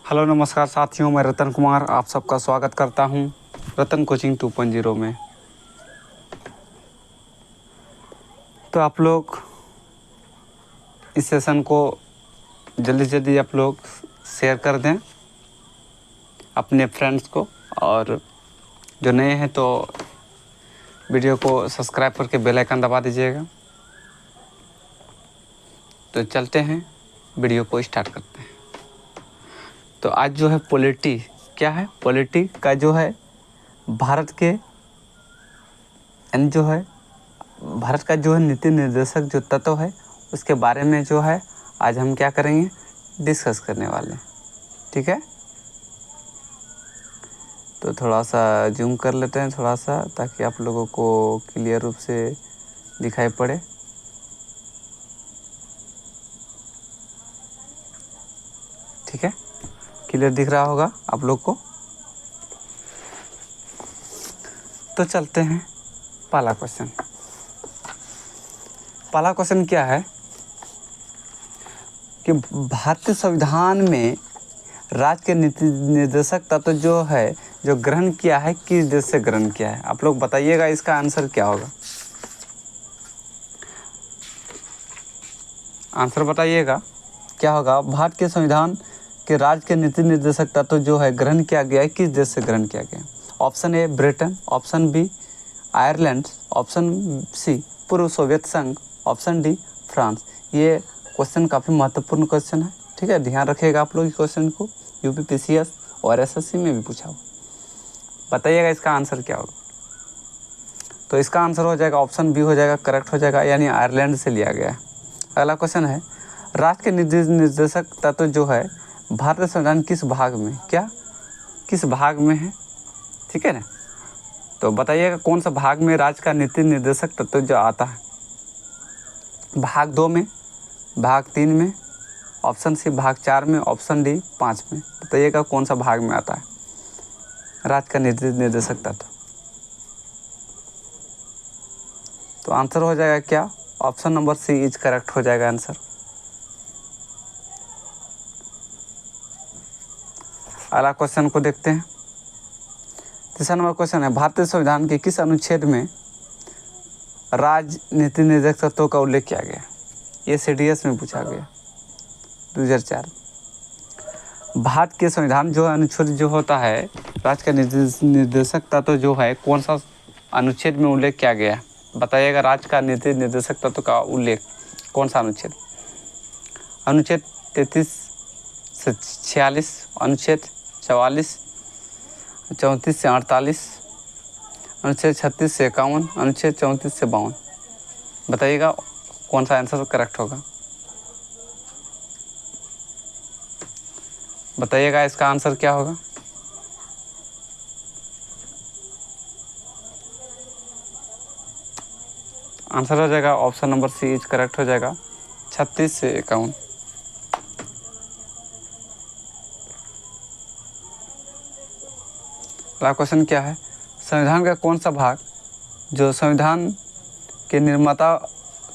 Hello नमस्कार साथियों, मैं रतन कुमार आप सबका स्वागत करता हूं रतन कोचिंग 2.0 में। तो आप लोग इस सेशन को जल्दी जल्दी आप लोग शेयर कर दें अपने फ्रेंड्स को, और जो नए हैं तो वीडियो को सब्सक्राइब करके बेल आइकन दबा दीजिएगा। तो चलते हैं, वीडियो को स्टार्ट करते हैं। तो आज जो है पॉलिटी क्या है, पॉलिटी का जो है भारत के जो है भारत का जो है नीति निर्देशक जो तत्व है उसके बारे में जो है आज हम क्या करेंगे, डिस्कस करने वाले हैं। ठीक है, तो थोड़ा सा जूम कर लेते हैं थोड़ा सा, ताकि आप लोगों को क्लियर रूप से दिखाई पड़े। ठीक है, क्लियर दिख रहा होगा आप लोग को। तो चलते हैं पहला क्वेश्चन। पहला क्वेश्चन क्या है कि भारतीय संविधान में राज्य के नीति निर्देशक तत्व जो है जो ग्रहण किया है, किस देश से ग्रहण किया है? आप लोग बताइएगा इसका आंसर क्या होगा। आंसर बताइएगा क्या होगा। भारत के संविधान के राज्य के नीति निर्देशक तत्व जो है ग्रहण किया गया है, किस देश से ग्रहण किया गया है? Option A Britain, option B Ireland, option C पूर्व सोवियत संघ, ऑप्शन डी फ्रांस। ये क्वेश्चन काफ़ी महत्वपूर्ण क्वेश्चन है। ठीक है, ध्यान रखिएगा आप लोग इस क्वेश्चन को, यूपीपीसीएस और एसएससी में भी पूछा हो। बताइएगा इसका आंसर क्या होगा। तो इसका आंसर हो जाएगा ऑप्शन बी हो जाएगा, करेक्ट हो जाएगा, यानी आयरलैंड से लिया गया है। अगला क्वेश्चन है, राज्य के निर्देशक तत्व जो है भारतीय संविधान किस भाग में, क्या किस भाग में है? ठीक है ना, तो बताइएगा कौन सा भाग में राज्य का नीति निर्देशक तत्व जो आता है। भाग 2 में, भाग 3 में, ऑप्शन सी भाग 4 में, ऑप्शन डी 5 में। बताइएगा कौन सा भाग में आता है राज्य का नीति निर्देशक तत्व। तो आंसर हो जाएगा क्या, option number C is correct हो जाएगा आंसर। अगला क्वेश्चन को देखते हैं। तीसरा नंबर क्वेश्चन है, भारतीय संविधान के किस अनुच्छेद में राज्य नीति निर्देशक तत्वों का उल्लेख किया गया? ये सीडीएस में पूछा गया 2004। भारत के संविधान जो अनुच्छेद जो होता है राज्य का निर्देशक तत्व जो है कौन सा अनुच्छेद में उल्लेख किया गया है? बताइएगा राज्य का नीति निर्देशक तत्व का उल्लेख कौन सा अनुच्छेद? अनुच्छेद 33 से 46, अनुच्छेद 44, 34 से 48, अनुच्छेद 36 से 51, अनुच्छेद 34 से 52। बताइएगा कौन सा आंसर करेक्ट होगा। बताइएगा इसका आंसर क्या होगा। आंसर हो जाएगा option number C is correct हो जाएगा, 36 से 51। अगला क्वेश्चन क्या है, संविधान का कौन सा भाग जो संविधान के निर्माता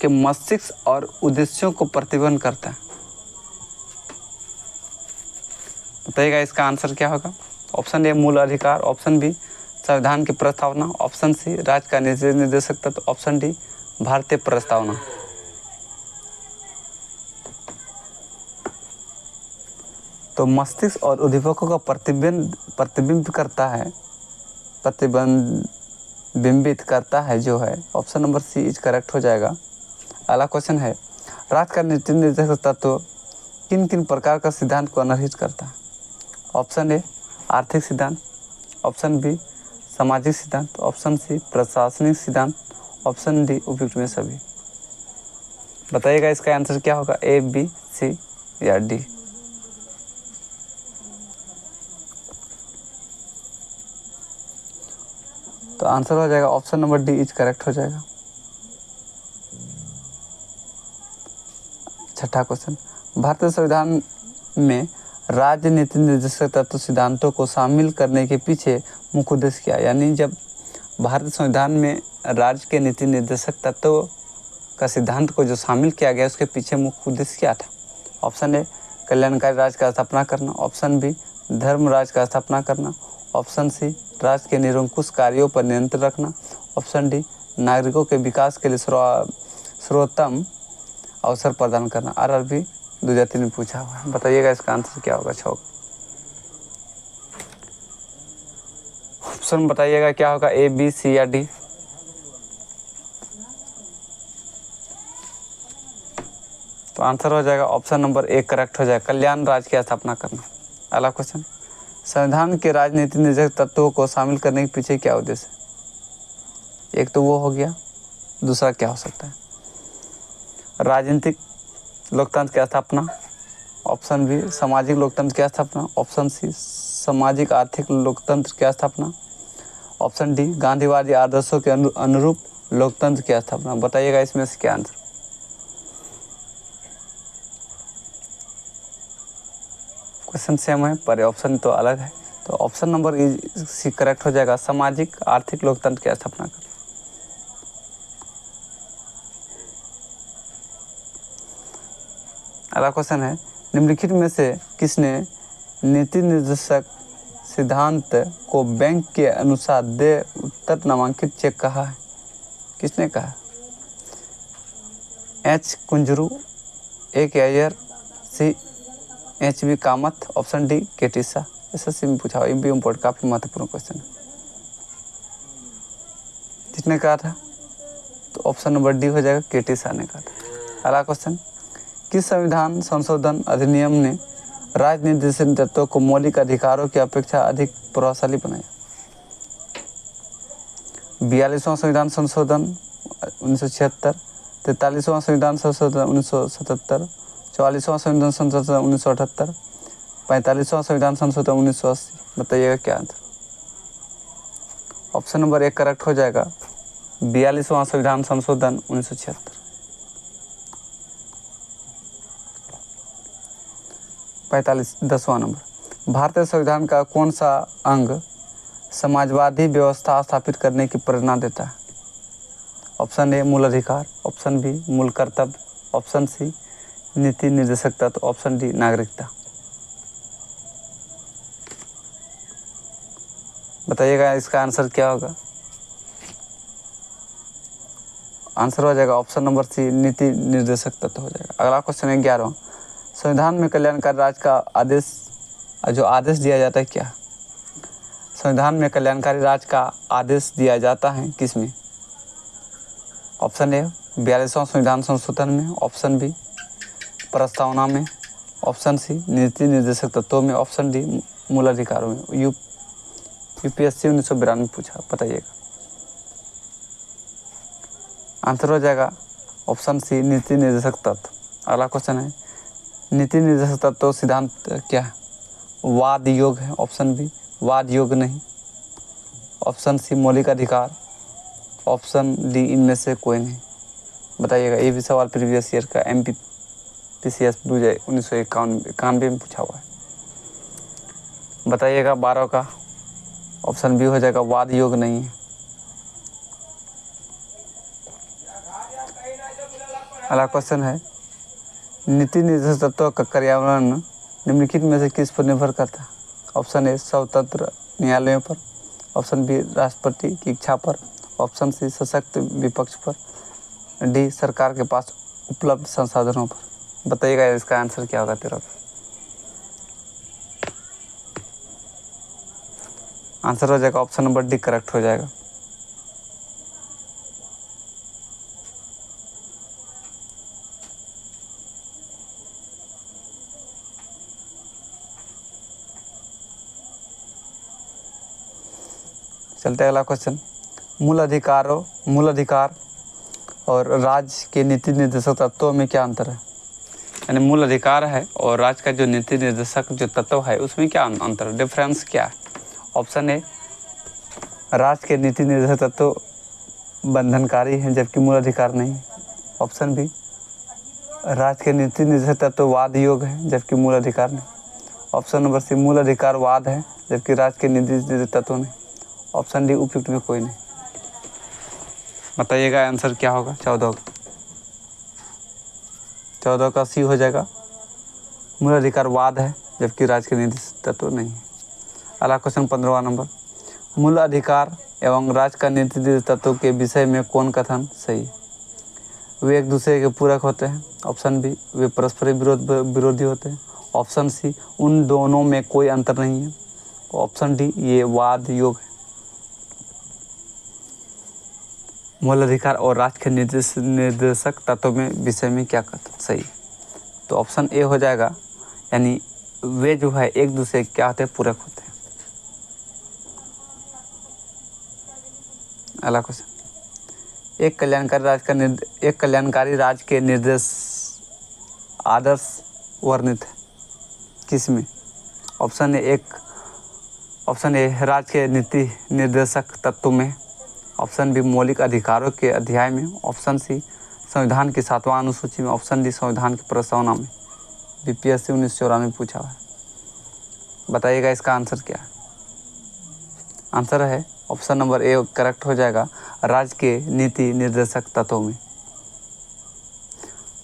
के मस्तिष्क और उद्देश्यों को प्रतिबंध करता है? बताइएगा इसका आंसर क्या होगा। ऑप्शन ए मूल अधिकार, ऑप्शन बी संविधान की प्रस्तावना, ऑप्शन सी राज्य का नीति निर्देशक तत्व, ऑप्शन डी भारतीय प्रस्तावना। तो मस्तिष्क और उद्दीपकों का प्रतिबिंबित करता है जो है, option number C is correct हो जाएगा। अगला क्वेश्चन है, राज्य का नीति निर्देशक तत्व किन किन प्रकार का सिद्धांत को अनर्हित करता है? ऑप्शन ए आर्थिक सिद्धांत, ऑप्शन बी सामाजिक सिद्धांत, ऑप्शन सी प्रशासनिक सिद्धांत, ऑप्शन डी उपयुक्त में सभी। बताइएगा इसका आंसर क्या होगा, ए बी सी या डी। तो आंसर हो जाएगा option number D is correct हो जाएगा। छठा क्वेश्चन, भारतीय संविधान में राज्य नीति निर्देशक तत्व सिद्धांतों को शामिल करने के पीछे मुख्य उद्देश्य क्या है? यानी जब भारतीय संविधान में राज्य के नीति निर्देशक तत्व का सिद्धांत को जो शामिल किया गया उसके पीछे मुख्य उद्देश्य क्या था? ऑप्शन ए कल्याणकारी राज्य का स्थापना करना। ऑप्शन बी धर्म राज्य का स्थापना करना। ऑप्शन सी राज्य के निरंकुश कार्यों पर नियंत्रण रखना। ऑप्शन डी नागरिकों के विकास के लिए सर्वोत्तम अवसर प्रदान करना। आरआरबी 2003 में पूछा हुआ है। बताइएगा इसका आंसर क्या होगा। अच्छा होगा ऑप्शन बताइएगा क्या होगा, ए बी सी या डी। तो आंसर हो जाएगा ऑप्शन नंबर ए करेक्ट हो जाएगा, कल्याण राज्य की स्थापना करना। अगला क्वेश्चन, संविधान के राजनीति निर्देशक तत्वों को शामिल करने के पीछे क्या उद्देश्य है। एक तो वो हो गया, दूसरा क्या हो सकता है, राजनीतिक लोकतंत्र की स्थापना। ऑप्शन बी सामाजिक लोकतंत्र की स्थापना। ऑप्शन सी सामाजिक आर्थिक लोकतंत्र की स्थापना। ऑप्शन डी गांधीवादी आदर्शों के अनुरूप लोकतंत्र की स्थापना। बताइएगा इसमें से क्या आंसर। क्वेश्चन सेम है पर ऑप्शन तो अलग है, तो ऑप्शन नंबर सी करेक्ट हो जाएगा, सामाजिक आर्थिक लोकतंत्र की स्थापना कर। अगला क्वेश्चन है, निम्नलिखित में से किसने नीति निर्देशक सिद्धांत को बैंक के अनुसार दे उत्तर नामांकित चेक कहा है। किसने कहा, H Kunzru, A K Iyer, C H B Kamath, option D K टीसा। एसएससी में पूछा हुआ, ये भी इम्पोर्टेंट काफ़ी महत्वपूर्ण क्वेश्चन है। किसने कहा था, तो ऑप्शन नंबर डी हो जाएगा, के टीसा ने कहा था। अगला क्वेश्चन, किस संविधान संशोधन अधिनियम ने राजनीतिक तत्वों को मौलिक अधिकारों की अपेक्षा अधिक प्रभावशाली बनाया। 42वां संविधान संशोधन 1976, 43वां संविधान संशोधन 1977, 44वां संविधान संशोधन 1978, 45वां संविधान संशोधन 1980। बताइएगा क्या आंसर। ऑप्शन नंबर एक करेक्ट हो जाएगा, 42वां संविधान संशोधन 1976। 10वां नंबर, भारतीय संविधान का कौन सा अंग समाजवादी व्यवस्था स्थापित करने की प्रेरणा देता है। ऑप्शन ए मूल अधिकार, ऑप्शन बी मूल कर्तव्य, ऑप्शन सी नीति निर्देशक तत्व, ऑप्शन डी नागरिकता। बताइएगा इसका आंसर क्या होगा। आंसर हो जाएगा ऑप्शन नंबर सी नीति निर्देशक तत्व हो जाएगा। अगला क्वेश्चन है 11वां, संविधान में कल्याणकारी राज्य का आदेश जो आदेश दिया जाता है क्या। संविधान में कल्याणकारी राज्य का आदेश दिया जाता है किसमें। ऑप्शन ए 42वां संविधान संशोधन में, ऑप्शन बी प्रस्तावना में, ऑप्शन सी नीति निर्देशक तत्वों में, ऑप्शन डी मूल अधिकारों में। यूपीएससी 1992 में पूछा। बताइएगा आंसर हो जाएगा ऑप्शन सी नीति निर्देशक तत्व। अगला क्वेश्चन है, नीति निर्देशक तत्व सिद्धांत क्या है। वाद योग है, ऑप्शन बी वाद योग नहीं, ऑप्शन सी मौलिक अधिकार, ऑप्शन डी इनमें से कोई नहीं। बताइएगा, ये भी सवाल प्रीवियस ईयर का MPPCS 1991 में पूछा हुआ है। बताइएगा 12 का ऑप्शन बी हो जाएगा, वाद योग नहीं है। अगला क्वेश्चन है, नीति निर्देशक तत्व का कार्यान्वयन निम्नलिखित में से किस पर निर्भर करता है। ऑप्शन ए स्वतंत्र न्यायालयों पर, ऑप्शन बी राष्ट्रपति की इच्छा पर, ऑप्शन सी सशक्त विपक्ष पर, डी सरकार के पास उपलब्ध संसाधनों पर। बताइएगा इसका आंसर क्या होगा 13 का। आंसर हो जाएगा ऑप्शन नंबर डी करेक्ट हो जाएगा। चलते अगला क्वेश्चन, मूल अधिकार और राज्य के नीति निर्देशक तत्वों में क्या अंतर है। यानी मूल अधिकार है और राज्य का जो नीति निर्देशक जो तत्व है उसमें क्या अंतर है, डिफरेंस क्या है। ऑप्शन ए राज्य के नीति निर्देशक तत्व बंधनकारी हैं जबकि मूल अधिकार नहीं। ऑप्शन बी राज्य के नीति निर्देशक तत्व वाद योग है जबकि मूल अधिकार नहीं। ऑप्शन नंबर सी मूल अधिकार वाद है जबकि राज्य के नीति निर्देशक तत्व नहीं। ऑप्शन डी उपयुक्त में कोई नहीं। बताइएगा आंसर क्या होगा 14 का। 14 का सी हो जाएगा, मूल अधिकार वाद है, जबकि राज्य के नीति तत्व नहीं है। अगला क्वेश्चन 15वां नंबर, मूल अधिकार एवं राज्य का नीति तत्व के विषय में कौन कथन सही है? वे एक दूसरे के पूरक होते हैं। ऑप्शन बी, वे परस्पर विरोधी होते हैं। ऑप्शन सी, उन दोनों में कोई अंतर नहीं है। ऑप्शन डी, ये वाद योग है। मूल अधिकार और राज्य के निर्देशक तत्व में विषय में क्या कथन सही है? तो ऑप्शन ए हो जाएगा, यानी वे जो है एक दूसरे के क्या होते हैं, पूरक होते हैं। अगला क्वेश्चन, एक कल्याणकारी राज्य के निर्देश आदर्श वर्णित है किसमें? ऑप्शन ए राज्य के नीति निर्देशक तत्व में। ऑप्शन बी, मौलिक अधिकारों के अध्याय में। ऑप्शन सी, संविधान की 7वां अनुसूची में। ऑप्शन डी, संविधान की प्रस्तावना में। बीपीएससी 1994 पूछा हुआ है। बताइएगा इसका आंसर क्या है? आंसर है ऑप्शन नंबर ए करेक्ट हो जाएगा, राज्य के नीति निर्देशक तत्वों में।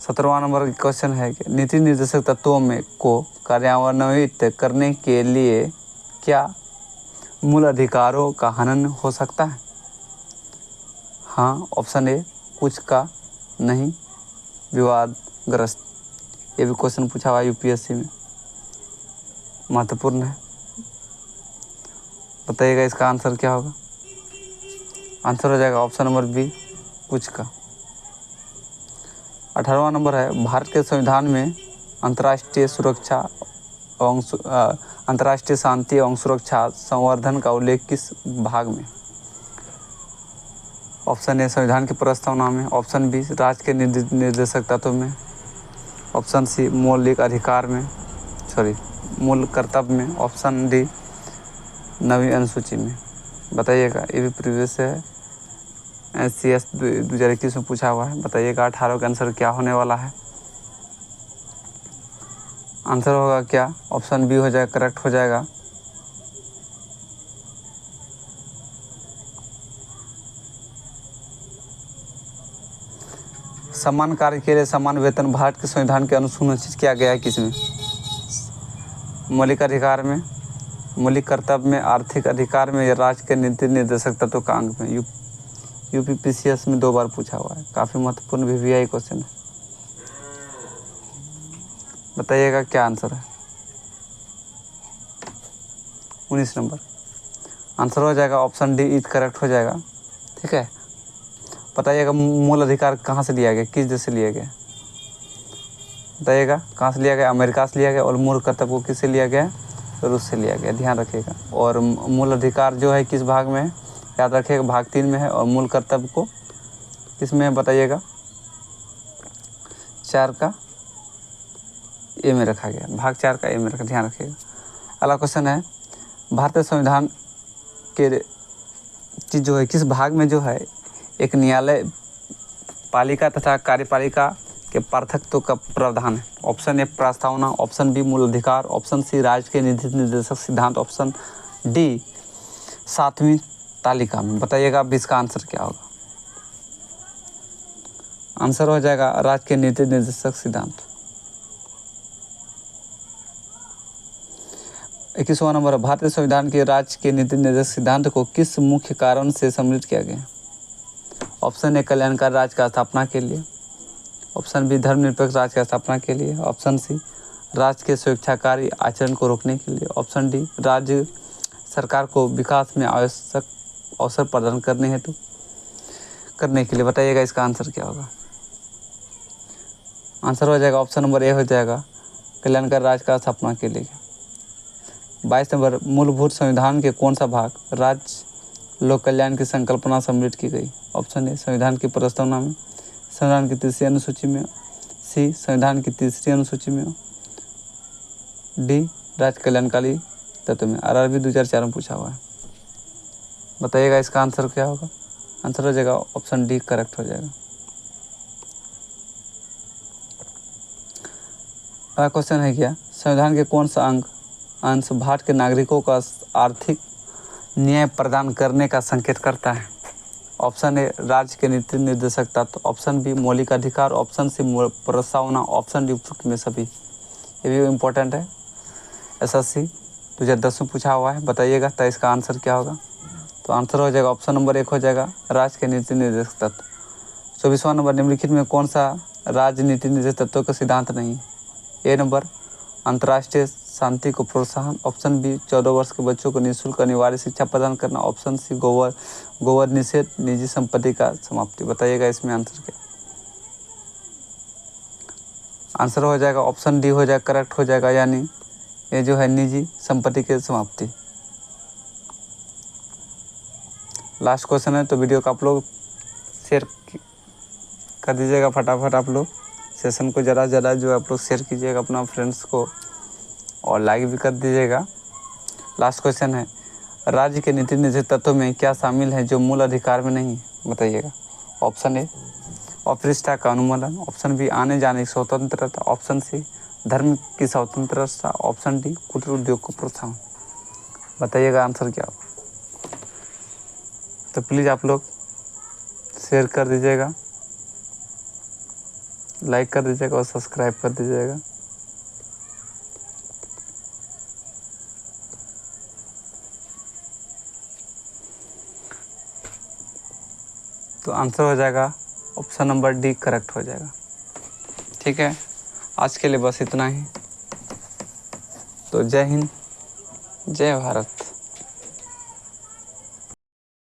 17वां नंबर क्वेश्चन है कि नीति निर्देशक तत्वों में को कार्यान्वित करने के लिए क्या मूल अधिकारों का हनन हो सकता है? हाँ, ऑप्शन ए कुछ का नहीं, विवादग्रस्त। ये भी क्वेश्चन पूछा हुआ यूपीएससी में, महत्वपूर्ण है। बताइएगा इसका आंसर क्या होगा? आंसर हो जाएगा ऑप्शन नंबर बी, कुछ का। 18वां नंबर है, भारत के संविधान में अंतर्राष्ट्रीय शांति एवं सुरक्षा संवर्धन का उल्लेख किस भाग में? ऑप्शन ए, संविधान की प्रस्तावना में। ऑप्शन बी, राज्य के निर्देशक तत्व में। ऑप्शन सी, मूल कर्तव्य में। ऑप्शन डी, 9वीं अनुसूची में। बताइएगा, ये भी प्रीवियस है, SCS 2021 में पूछा हुआ है। बताइएगा 18 का आंसर क्या होने वाला है? आंसर होगा क्या? ऑप्शन बी हो जाएगा, करेक्ट हो जाएगा। समान कार्य के लिए समान वेतन भारत के संविधान के अनुसूचित किया गया है किसमें? मौलिक अधिकार में, मौलिक कर्तव्य में, आर्थिक अधिकार में या राज्य के नीति निर्देशक तत्व का अंग में? यूपीपीसीएस में 2 बार पूछा हुआ है, काफ़ी महत्वपूर्ण VVI क्वेश्चन है। बताइएगा क्या आंसर है? 19 नंबर आंसर हो जाएगा, ऑप्शन डी इज करेक्ट हो जाएगा। ठीक है, बताइएगा मूल अधिकार कहाँ से लिया गया, किस देश से लिया गया? बताइएगा कहाँ से लिया गया? अमेरिका से लिया गया। और मूल कर्तव्य को किससे लिया गया? रूस से लिया गया, ध्यान रखिएगा। और मूल अधिकार जो है किस भाग में है? याद रखिएगा, भाग 3 में है। और मूल कर्तव्य को किस में है? बताइएगा, 4 का ए में रखा गया, भाग 4 का ए में रखा, ध्यान रखिएगा। अगला क्वेश्चन है, भारतीय संविधान के जो है किस भाग में जो है एक न्यायालय पालिका तथा कार्यपालिका के पार्थक्य का प्रावधान है? ऑप्शन ए, प्रस्तावना। ऑप्शन बी, मूल अधिकार। ऑप्शन सी, राज्य के नीति निर्देशक सिद्धांत। ऑप्शन डी, 7वीं तालिका में। बताइएगा अब इसका आंसर क्या होगा? आंसर हो जाएगा राज्य के नीति निर्देशक सिद्धांत। 21वां नंबर, भारतीय संविधान के राज्य के नीति निर्देशक सिद्धांत को किस मुख्य कारण से सम्मिलित किया गया? ऑप्शन ए, कल्याणकारी राज्य का स्थापना के लिए। ऑप्शन बी, धर्मनिरपेक्ष राज्य की स्थापना के लिए। ऑप्शन सी, राज्य के स्वेच्छाकारी आचरण को रोकने के लिए। ऑप्शन डी, राज्य सरकार को विकास में आवश्यक अवसर प्रदान करने के लिए। बताइएगा इसका आंसर क्या होगा? आंसर हो जाएगा ऑप्शन नंबर ए हो जाएगा, कल्याणकारी राज्य का स्थापना के लिए। 22 नंबर, मूलभूत संविधान के कौन सा भाग राज्य लोक कल्याण की संकल्पना सम्मिलित की गई? ऑप्शन ए, संविधान की प्रस्तावना में। संविधान की 3री अनुसूची में। सी, संविधान की 3री अनुसूची में। डी, राज्य कल्याणकारी तत्व में। RRB 2004 में पूछा हुआ है। बताइएगा इसका आंसर क्या होगा? आंसर हो जाएगा ऑप्शन डी, करेक्ट हो जाएगा। अगला क्वेश्चन है क्या, संविधान के कौन सा अंश भारत के नागरिकों का आर्थिक न्याय प्रदान करने का संकेत करता है? ऑप्शन ए, राज्य के नीति निर्देशक तत्व। ऑप्शन बी, मौलिक अधिकार। ऑप्शन सी, प्रस्तावना। ऑप्शन डी, उपयुक्त में सभी। ये भी इम्पोर्टेंट है, SSC 2010 में पूछा हुआ है। बताइएगा तो इसका आंसर क्या होगा। तो आंसर हो जाएगा ऑप्शन नंबर 1 हो जाएगा राज्य के नीति निर्देशक तत्व। 24वां नंबर, निम्नलिखित में कौन सा राजनीति निर्देशक तत्वों का सिद्धांत नहीं है। ए नंबर, अंतर्राष्ट्रीय शांति को प्रोत्साहन। ऑप्शन बी, 14 वर्ष के बच्चों को निःशुल्क अनिवार्य शिक्षा प्रदान करना। ऑप्शन सी, गोवर निषेध, निजी संपत्ति का समाप्ति। बताइएगा इसमें आंसर क्या। आंसर हो जाएगा ऑप्शन डी हो जाएगा, करेक्ट हो जाएगा, यानी ये जो है निजी संपत्ति की समाप्ति। लास्ट क्वेश्चन है, तो वीडियो को आप लोग शेयर कर दीजिएगा फटाफट। आप लोग सेशन को ज़रा जो आप लोग शेयर कीजिएगा अपना फ्रेंड्स को, और लाइक भी कर दीजिएगा। लास्ट क्वेश्चन है, राज्य के नीति निर्देशक तत्वों में क्या शामिल है जो मूल अधिकार में नहीं। बताइएगा। ऑप्शन ए, अपशिष्टता का अनुमूलन। ऑप्शन बी, आने जाने की स्वतंत्रता। ऑप्शन सी, धर्म की स्वतंत्रता। ऑप्शन डी, कुटीर उद्योग को प्रोत्साहन। बताइएगा आंसर क्या होगा। तो प्लीज़ आप लोग शेयर कर दीजिएगा, लाइक कर दीजिएगा और सब्सक्राइब कर दीजिएगा। तो आंसर हो जाएगा ऑप्शन नंबर डी, करेक्ट हो जाएगा। ठीक है, आज के लिए बस इतना ही। तो जय हिंद, जय भारत।